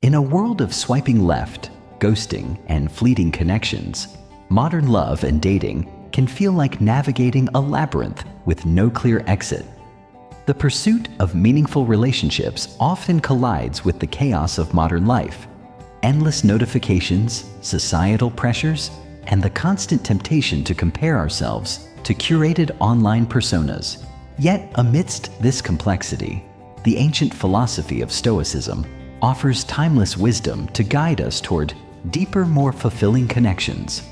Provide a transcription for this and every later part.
In a world of swiping left, ghosting, and fleeting connections, modern love and dating can feel like navigating a labyrinth with no clear exit. The pursuit of meaningful relationships often collides with the chaos of modern life. Endless notifications, societal pressures, and the constant temptation to compare ourselves to curated online personas. Yet, amidst this complexity, the ancient philosophy of Stoicism offers timeless wisdom to guide us toward deeper, more fulfilling connections.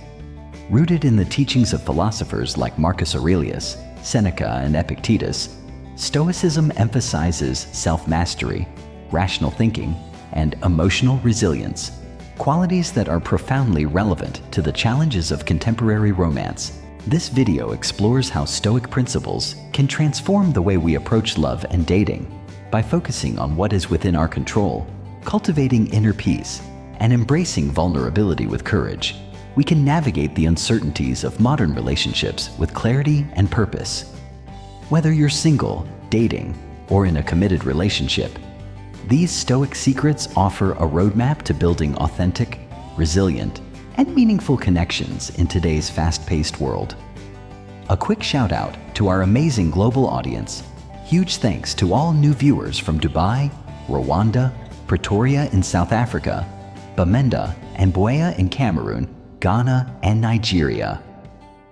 Rooted in the teachings of philosophers like Marcus Aurelius, Seneca, and Epictetus, Stoicism emphasizes self-mastery, rational thinking, and emotional resilience, qualities that are profoundly relevant to the challenges of contemporary romance. This video explores how Stoic principles can transform the way we approach love and dating by focusing on what is within our control, cultivating inner peace, and embracing vulnerability with courage. We can navigate the uncertainties of modern relationships with clarity and purpose. Whether you're single, dating, or in a committed relationship, these Stoic secrets offer a roadmap to building authentic, resilient, and meaningful connections in today's fast-paced world. A quick shout-out to our amazing global audience. Huge thanks to all new viewers from Dubai, Rwanda, Pretoria in South Africa, Bamenda and Buea in Cameroon, Ghana, and Nigeria.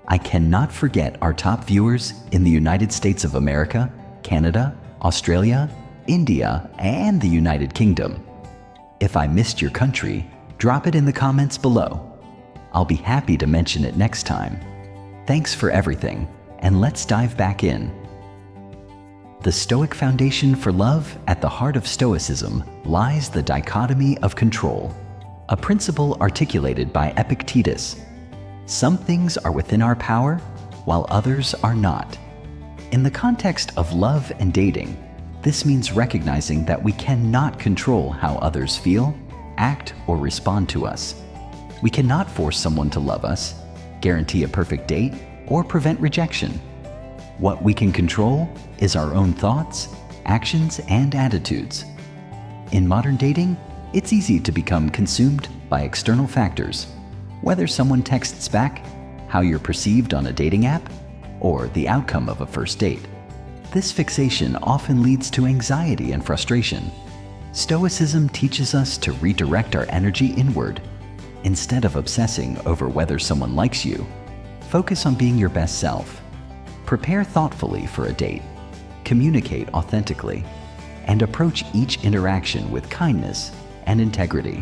I cannot forget our top viewers in the United States of America, Canada, Australia, India, and the United Kingdom. If I missed your country, drop it in the comments below. I'll be happy to mention it next time. Thanks for everything, and let's dive back in. The Stoic foundation for love. At the heart of Stoicism lies the dichotomy of control, a principle articulated by Epictetus. Some things are within our power, while others are not. In the context of love and dating, this means recognizing that we cannot control how others feel, act, or respond to us. We cannot force someone to love us, guarantee a perfect date, or prevent rejection. What we can control is our own thoughts, actions, and attitudes. In modern dating, it's easy to become consumed by external factors, whether someone texts back, how you're perceived on a dating app, or the outcome of a first date. This fixation often leads to anxiety and frustration. Stoicism teaches us to redirect our energy inward. Instead of obsessing over whether someone likes you, focus on being your best self. Prepare thoughtfully for a date, communicate authentically, and approach each interaction with kindness and integrity.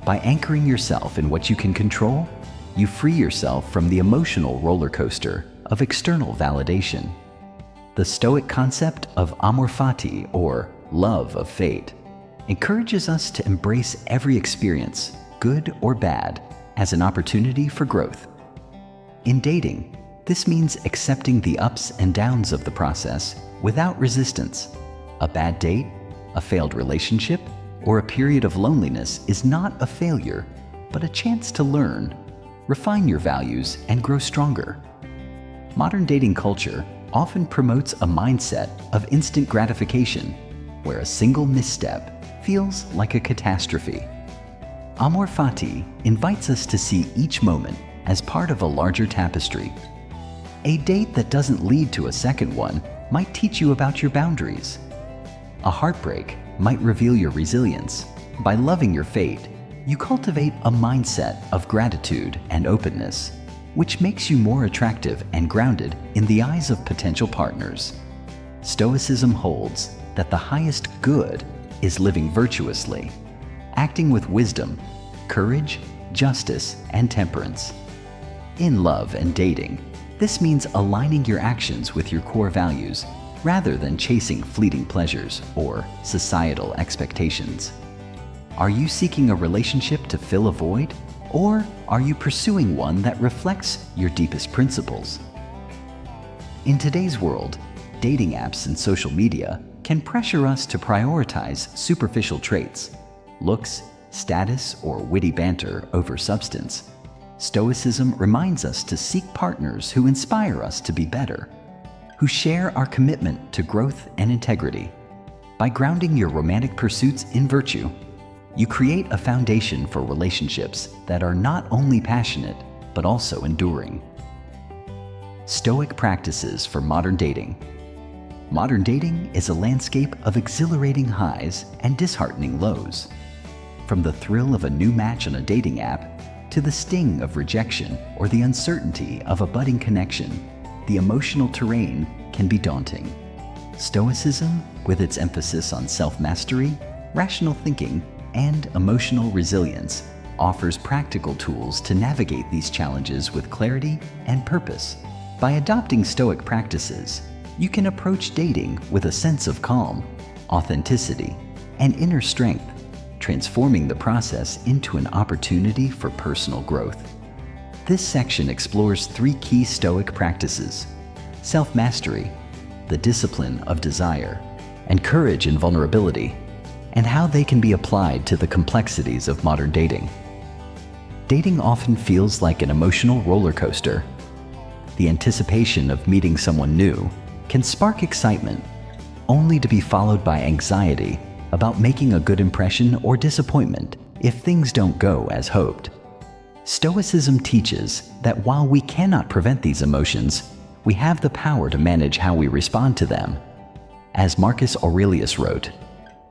By anchoring yourself in what you can control, you free yourself from the emotional roller coaster of external validation. The Stoic concept of Amor Fati, or love of fate, encourages us to embrace every experience, good or bad, as an opportunity for growth. In dating, this means accepting the ups and downs of the process without resistance. A bad date, a failed relationship, or a period of loneliness is not a failure, but a chance to learn, refine your values, and grow stronger. Modern dating culture often promotes a mindset of instant gratification, where a single misstep feels like a catastrophe. Amor Fati invites us to see each moment as part of a larger tapestry. A date that doesn't lead to a second one might teach you about your boundaries. A heartbreak might reveal your resilience. By loving your fate, you cultivate a mindset of gratitude and openness, which makes you more attractive and grounded in the eyes of potential partners. Stoicism holds that the highest good is living virtuously, acting with wisdom, courage, justice, and temperance. In love and dating, this means aligning your actions with your core values rather than chasing fleeting pleasures or societal expectations. Are you seeking a relationship to fill a void, or are you pursuing one that reflects your deepest principles? In today's world, dating apps and social media can pressure us to prioritize superficial traits, looks, status, or witty banter over substance. Stoicism reminds us to seek partners who inspire us to be better, who share our commitment to growth and integrity. By grounding your romantic pursuits in virtue, you create a foundation for relationships that are not only passionate, but also enduring. Stoic practices for modern dating. Modern dating is a landscape of exhilarating highs and disheartening lows. From the thrill of a new match on a dating app to the sting of rejection or the uncertainty of a budding connection, the emotional terrain can be daunting. Stoicism, with its emphasis on self-mastery, rational thinking, and emotional resilience, offers practical tools to navigate these challenges with clarity and purpose. By adopting Stoic practices, you can approach dating with a sense of calm, authenticity, and inner strength, transforming the process into an opportunity for personal growth. This section explores 3 key Stoic practices: self-mastery, the discipline of desire, and courage and vulnerability, and how they can be applied to the complexities of modern dating. Dating often feels like an emotional roller coaster. The anticipation of meeting someone new can spark excitement, only to be followed by anxiety about making a good impression or disappointment if things don't go as hoped. Stoicism teaches that while we cannot prevent these emotions, we have the power to manage how we respond to them. As Marcus Aurelius wrote,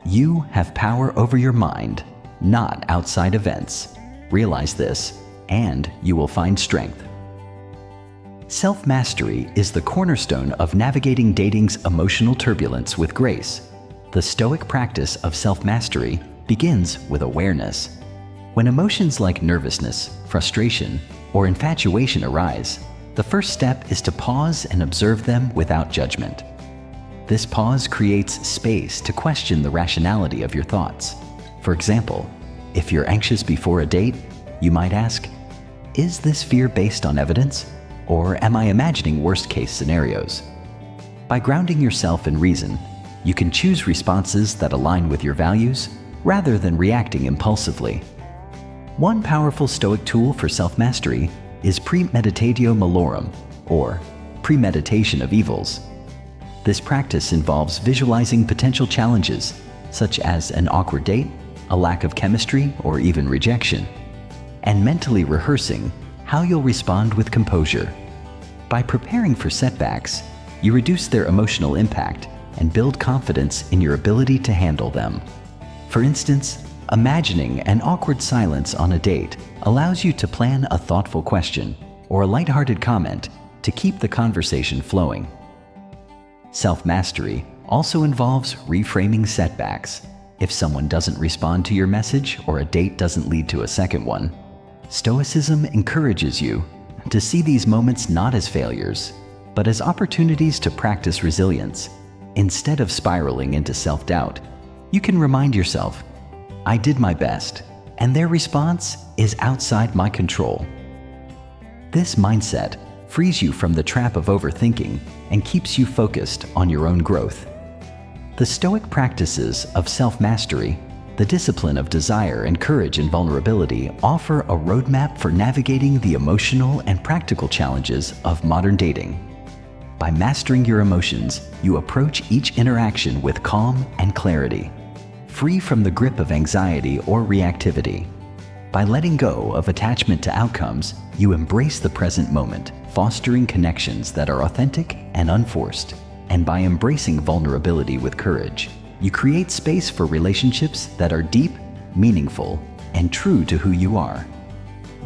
"You have power over your mind, not outside events. Realize this, and you will find strength." Self-mastery is the cornerstone of navigating dating's emotional turbulence with grace. The Stoic practice of self-mastery begins with awareness. When emotions like nervousness, frustration, or infatuation arise, the first step is to pause and observe them without judgment. This pause creates space to question the rationality of your thoughts. For example, if you're anxious before a date, you might ask, "Is this fear based on evidence? Or am I imagining worst-case scenarios?" By grounding yourself in reason, you can choose responses that align with your values rather than reacting impulsively. One powerful Stoic tool for self-mastery is premeditatio malorum, or premeditation of evils. This practice involves visualizing potential challenges, such as an awkward date, a lack of chemistry, or even rejection, and mentally rehearsing how you'll respond with composure. By preparing for setbacks, you reduce their emotional impact and build confidence in your ability to handle them. For instance, imagining an awkward silence on a date allows you to plan a thoughtful question or a lighthearted comment to keep the conversation flowing. Self-mastery also involves reframing setbacks. If someone doesn't respond to your message or a date doesn't lead to a second one, Stoicism encourages you to see these moments not as failures, but as opportunities to practice resilience. Instead of spiraling into self-doubt, you can remind yourself, "I did my best, and their response is outside my control." This mindset frees you from the trap of overthinking and keeps you focused on your own growth. The Stoic practices of self-mastery, the discipline of desire, and courage and vulnerability offer a roadmap for navigating the emotional and practical challenges of modern dating. By mastering your emotions, you approach each interaction with calm and clarity, free from the grip of anxiety or reactivity. By letting go of attachment to outcomes, you embrace the present moment, fostering connections that are authentic and unforced. And by embracing vulnerability with courage, you create space for relationships that are deep, meaningful, and true to who you are.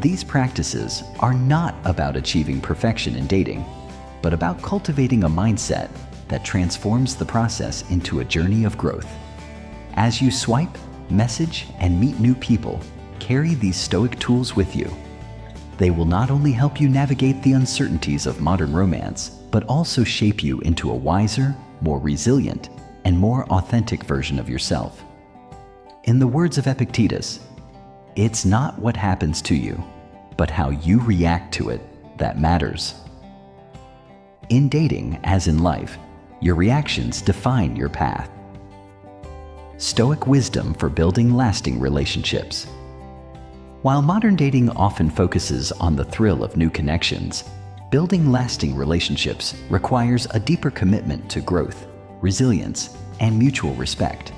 These practices are not about achieving perfection in dating, but about cultivating a mindset that transforms the process into a journey of growth. As you swipe, message, and meet new people, carry these Stoic tools with you. They will not only help you navigate the uncertainties of modern romance, but also shape you into a wiser, more resilient, and more authentic version of yourself. In the words of Epictetus, "It's not what happens to you, but how you react to it that matters." In dating, as in life, your reactions define your path. Stoic wisdom for building lasting relationships. While modern dating often focuses on the thrill of new connections, building lasting relationships requires a deeper commitment to growth, resilience, and mutual respect.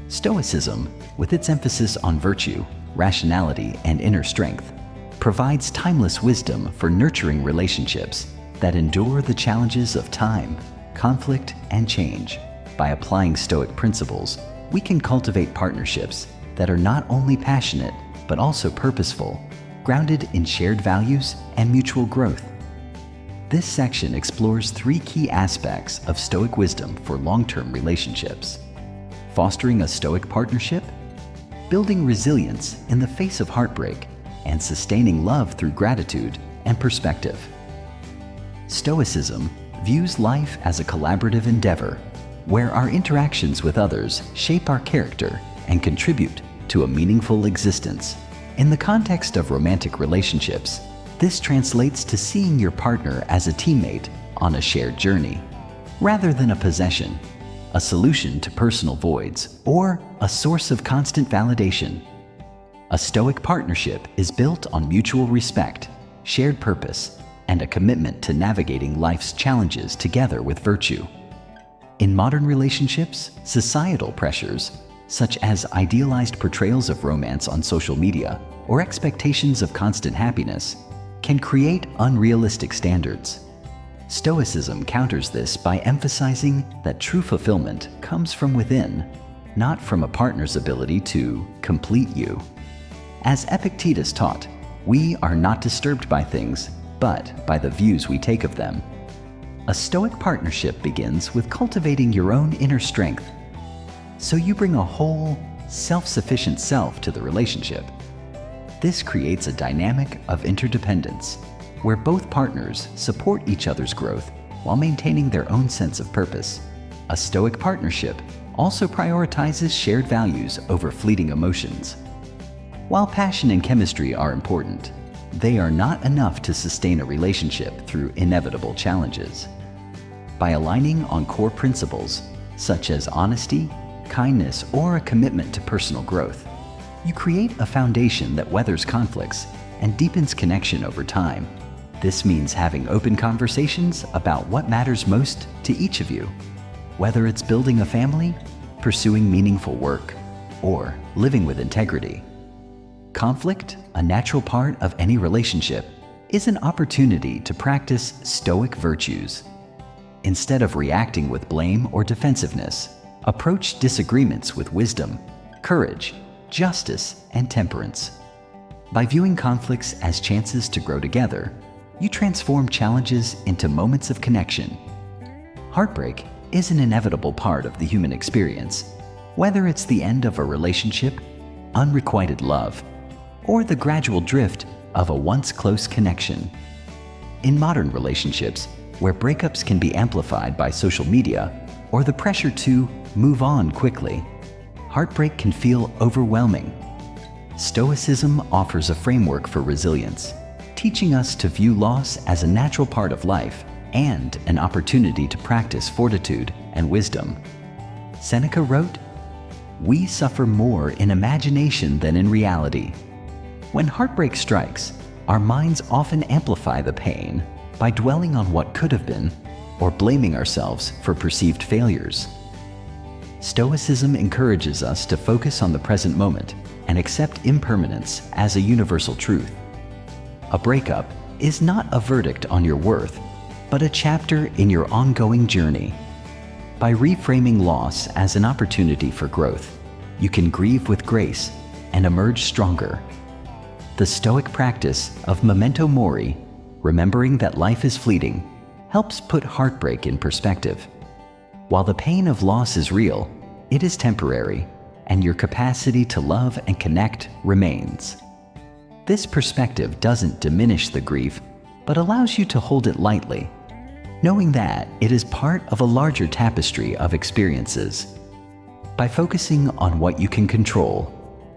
Stoicism, with its emphasis on virtue, rationality, and inner strength, provides timeless wisdom for nurturing relationships that endure the challenges of time, conflict, and change. By applying Stoic principles, we can cultivate partnerships that are not only passionate, but also purposeful, grounded in shared values and mutual growth. This section explores 3 key aspects of Stoic wisdom for long-term relationships: fostering a Stoic partnership, building resilience in the face of heartbreak, and sustaining love through gratitude and perspective. Stoicism views life as a collaborative endeavor where our interactions with others shape our character and contribute to a meaningful existence. In the context of romantic relationships, this translates to seeing your partner as a teammate on a shared journey, rather than a possession, a solution to personal voids, or a source of constant validation. A Stoic partnership is built on mutual respect, shared purpose, and a commitment to navigating life's challenges together with virtue. In modern relationships, societal pressures, such as idealized portrayals of romance on social media or expectations of constant happiness, can create unrealistic standards. Stoicism counters this by emphasizing that true fulfillment comes from within, not from a partner's ability to complete you. As Epictetus taught, we are not disturbed by things, but by the views we take of them. A Stoic partnership begins with cultivating your own inner strength, so you bring a whole, self-sufficient self to the relationship. This creates a dynamic of interdependence, where both partners support each other's growth while maintaining their own sense of purpose. A Stoic partnership also prioritizes shared values over fleeting emotions. While passion and chemistry are important, they are not enough to sustain a relationship through inevitable challenges. By aligning on core principles, such as honesty, kindness, or a commitment to personal growth, you create a foundation that weathers conflicts and deepens connection over time. This means having open conversations about what matters most to each of you, whether it's building a family, pursuing meaningful work, or living with integrity. Conflict, a natural part of any relationship, is an opportunity to practice Stoic virtues. Instead of reacting with blame or defensiveness, approach disagreements with wisdom, courage, justice, and temperance. By viewing conflicts as chances to grow together, you transform challenges into moments of connection. Heartbreak is an inevitable part of the human experience, whether it's the end of a relationship, unrequited love, or the gradual drift of a once close connection. In modern relationships, where breakups can be amplified by social media or the pressure to move on quickly, heartbreak can feel overwhelming. Stoicism offers a framework for resilience, teaching us to view loss as a natural part of life and an opportunity to practice fortitude and wisdom. Seneca wrote, "We suffer more in imagination than in reality." When heartbreak strikes, our minds often amplify the pain by dwelling on what could have been or blaming ourselves for perceived failures. Stoicism encourages us to focus on the present moment and accept impermanence as a universal truth. A breakup is not a verdict on your worth, but a chapter in your ongoing journey. By reframing loss as an opportunity for growth, you can grieve with grace and emerge stronger. The Stoic practice of memento mori, remembering that life is fleeting, helps put heartbreak in perspective. While the pain of loss is real, it is temporary, and your capacity to love and connect remains. This perspective doesn't diminish the grief, but allows you to hold it lightly, knowing that it is part of a larger tapestry of experiences. By focusing on what you can control,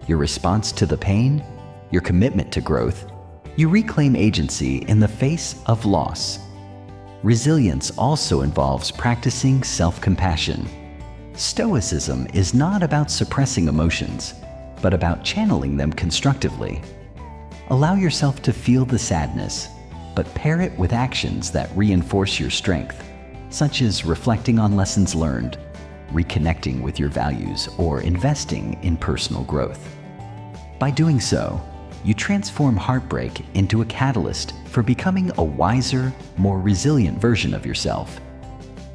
your response to the pain, your commitment to growth, you reclaim agency in the face of loss. Resilience also involves practicing self-compassion. Stoicism is not about suppressing emotions, but about channeling them constructively. Allow yourself to feel the sadness, but pair it with actions that reinforce your strength, such as reflecting on lessons learned, reconnecting with your values, or investing in personal growth. By doing so, you transform heartbreak into a catalyst for becoming a wiser, more resilient version of yourself.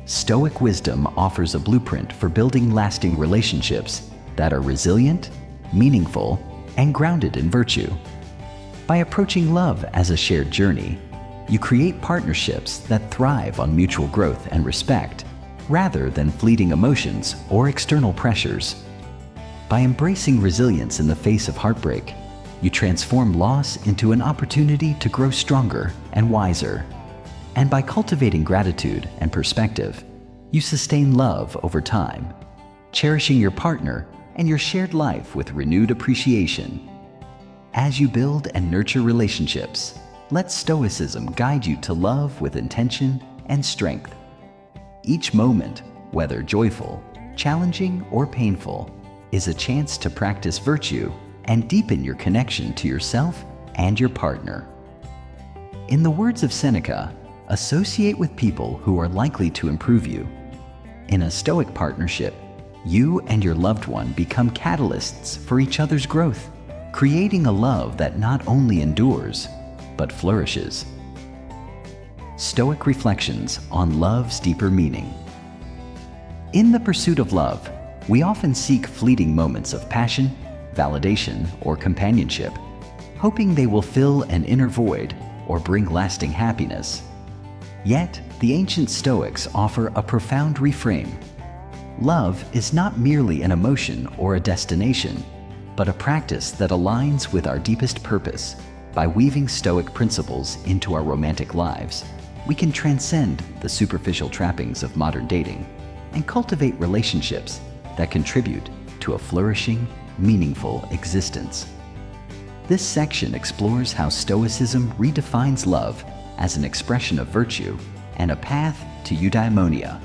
Stoic wisdom offers a blueprint for building lasting relationships that are resilient, meaningful, and grounded in virtue. By approaching love as a shared journey, you create partnerships that thrive on mutual growth and respect, rather than fleeting emotions or external pressures. By embracing resilience in the face of heartbreak, you transform loss into an opportunity to grow stronger and wiser. And by cultivating gratitude and perspective, you sustain love over time, cherishing your partner and your shared life with renewed appreciation. As you build and nurture relationships, let Stoicism guide you to love with intention and strength. Each moment, whether joyful, challenging, or painful, is a chance to practice virtue and deepen your connection to yourself and your partner. In the words of Seneca, associate with people who are likely to improve you. In a Stoic partnership, you and your loved one become catalysts for each other's growth, creating a love that not only endures, but flourishes. Stoic reflections on love's deeper meaning. In the pursuit of love, we often seek fleeting moments of passion, validation, or companionship, hoping they will fill an inner void or bring lasting happiness. Yet, the ancient Stoics offer a profound reframe. Love is not merely an emotion or a destination, but a practice that aligns with our deepest purpose. By weaving Stoic principles into our romantic lives, we can transcend the superficial trappings of modern dating and cultivate relationships that contribute to a flourishing, meaningful existence. This section explores how Stoicism redefines love as an expression of virtue and a path to Eudaimonia,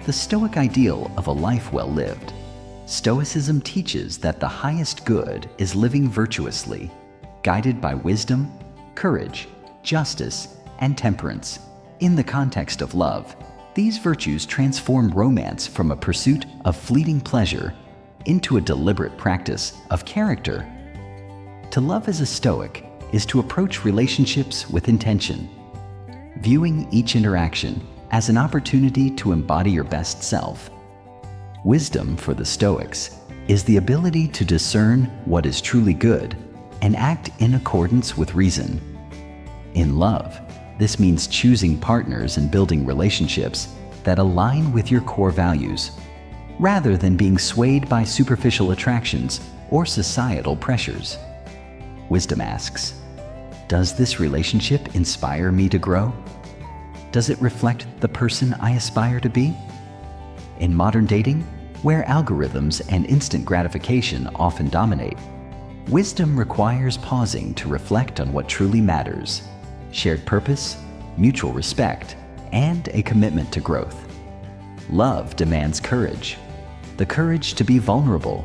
the Stoic ideal of a life well lived. Stoicism teaches that the highest good is living virtuously, guided by wisdom, courage, justice, and temperance. In the context of love, these virtues transform romance from a pursuit of fleeting pleasure into a deliberate practice of character. To love as a Stoic is to approach relationships with intention, viewing each interaction as an opportunity to embody your best self. Wisdom for the Stoics is the ability to discern what is truly good and act in accordance with reason. In love, this means choosing partners and building relationships that align with your core values, rather than being swayed by superficial attractions or societal pressures. Wisdom asks, does this relationship inspire me to grow? Does it reflect the person I aspire to be? In modern dating, where algorithms and instant gratification often dominate, wisdom requires pausing to reflect on what truly matters: shared purpose, mutual respect, and a commitment to growth. Love demands courage, the courage to be vulnerable,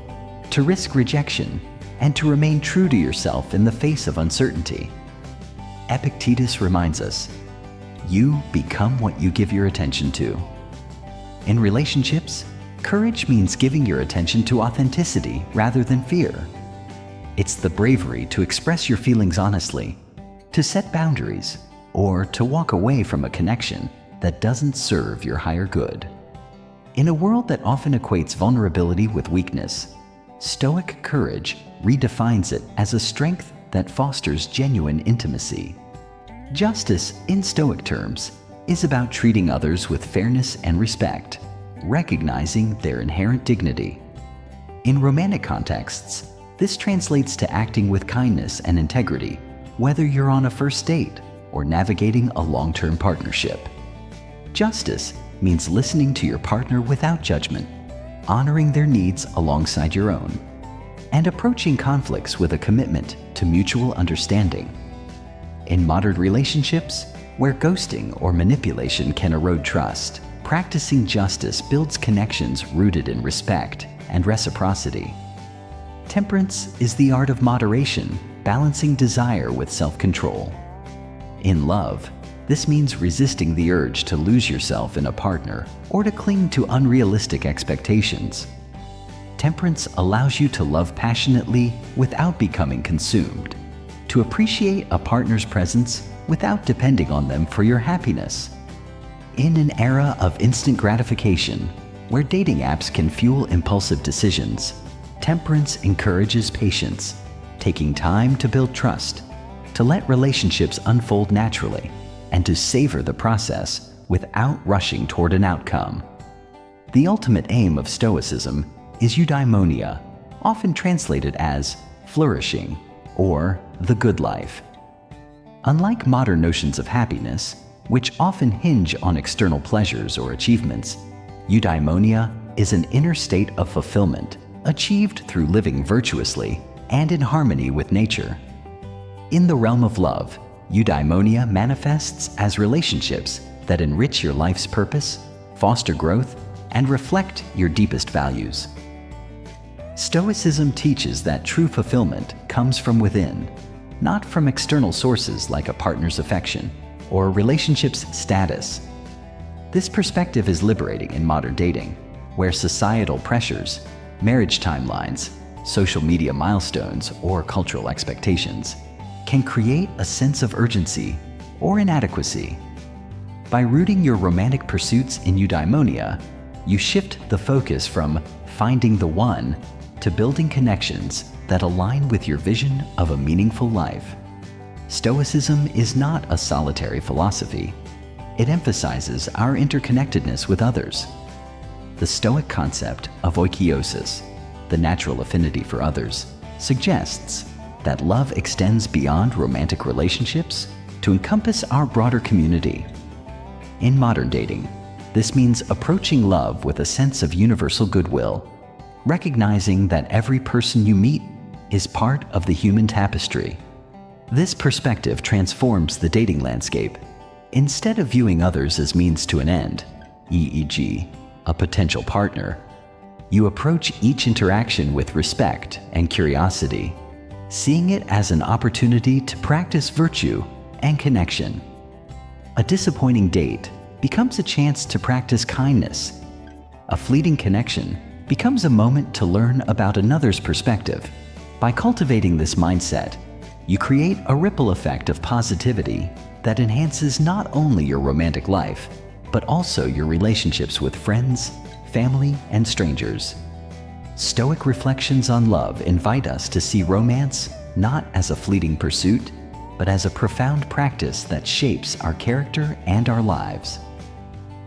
to risk rejection, and to remain true to yourself in the face of uncertainty. Epictetus reminds us, you become what you give your attention to. In relationships, courage means giving your attention to authenticity rather than fear. It's the bravery to express your feelings honestly, to set boundaries, or to walk away from a connection that doesn't serve your higher good. In a world that often equates vulnerability with weakness, Stoic courage redefines it as a strength that fosters genuine intimacy. Justice, in Stoic terms, is about treating others with fairness and respect, recognizing their inherent dignity. In romantic contexts, this translates to acting with kindness and integrity, whether you're on a first date or navigating a long-term partnership. Justice means listening to your partner without judgment, honoring their needs alongside your own, and approaching conflicts with a commitment to mutual understanding. In modern relationships, where ghosting or manipulation can erode trust, practicing justice builds connections rooted in respect and reciprocity. Temperance is the art of moderation, balancing desire with self-control. In love, This means resisting the urge to lose yourself in a partner or to cling to unrealistic expectations. Temperance allows you to love passionately without becoming consumed, to appreciate a partner's presence without depending on them for your happiness. In an era of instant gratification, where dating apps can fuel impulsive decisions, temperance encourages patience, taking time to build trust, to let relationships unfold naturally, and to savor the process without rushing toward an outcome. The ultimate aim of Stoicism is Eudaimonia, often translated as flourishing or the good life. Unlike modern notions of happiness, which often hinge on external pleasures or achievements, Eudaimonia is an inner state of fulfillment achieved through living virtuously and in harmony with nature. In the realm of love, Eudaimonia manifests as relationships that enrich your life's purpose, foster growth, and reflect your deepest values. Stoicism teaches that true fulfillment comes from within, not from external sources like a partner's affection or a relationship's status. This perspective is liberating in modern dating, where societal pressures, marriage timelines, social media milestones, or cultural expectations can create a sense of urgency or inadequacy. By rooting your romantic pursuits in Eudaimonia, you shift the focus from finding the one to building connections that align with your vision of a meaningful life. Stoicism is not a solitary philosophy. It emphasizes our interconnectedness with others. The Stoic concept of oikeiosis, the natural affinity for others, suggests that love extends beyond romantic relationships to encompass our broader community. In modern dating, this means approaching love with a sense of universal goodwill, recognizing that every person you meet is part of the human tapestry. This perspective transforms the dating landscape. Instead of viewing others as means to an end, e.g., a potential partner, you approach each interaction with respect and curiosity, seeing it as an opportunity to practice virtue and connection. A disappointing date becomes a chance to practice kindness. A fleeting connection becomes a moment to learn about another's perspective. By cultivating this mindset, you create a ripple effect of positivity that enhances not only your romantic life, but also your relationships with friends, family, and strangers. Stoic reflections on love invite us to see romance not as a fleeting pursuit, but as a profound practice that shapes our character and our lives.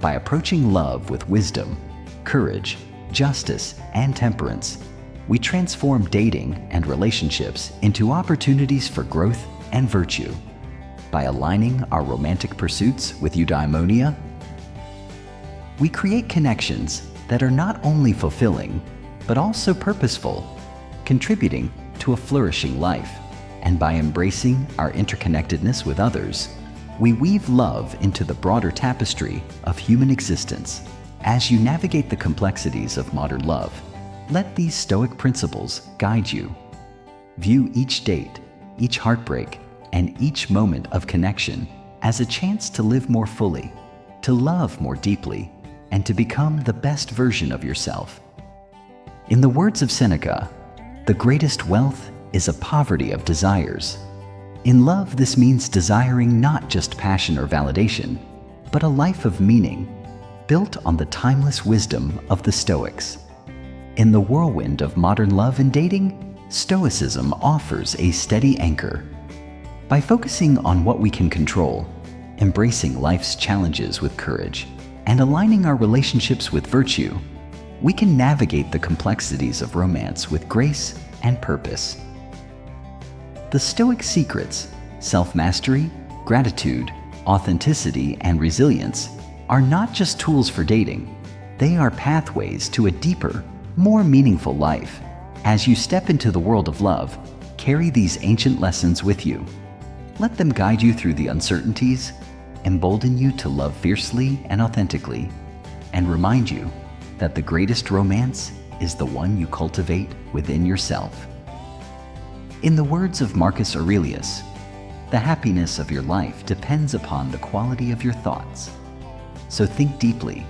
By approaching love with wisdom, courage, justice, and temperance, we transform dating and relationships into opportunities for growth and virtue. By aligning our romantic pursuits with Eudaimonia, we create connections that are not only fulfilling, but also purposeful, contributing to a flourishing life. And by embracing our interconnectedness with others, we weave love into the broader tapestry of human existence. As you navigate the complexities of modern love, let these Stoic principles guide you. View each date, each heartbreak, and each moment of connection as a chance to live more fully, to love more deeply, and to become the best version of yourself. In the words of Seneca, the greatest wealth is a poverty of desires. In love, this means desiring not just passion or validation, but a life of meaning, built on the timeless wisdom of the Stoics. In the whirlwind of modern love and dating, Stoicism offers a steady anchor. By focusing on what we can control, embracing life's challenges with courage, and aligning our relationships with virtue, we can navigate the complexities of romance with grace and purpose. The Stoic Secrets, self-mastery, gratitude, authenticity, and resilience are not just tools for dating. They are pathways to a deeper, more meaningful life. As you step into the world of love, carry these ancient lessons with you. Let them guide you through the uncertainties, embolden you to love fiercely and authentically, and remind you that the greatest romance is the one you cultivate within yourself. In the words of Marcus Aurelius, The happiness of your life depends upon the quality of your thoughts. So think deeply,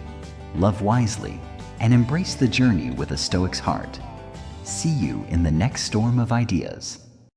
love wisely, and embrace the journey with a Stoic's heart. See you in the next storm of ideas.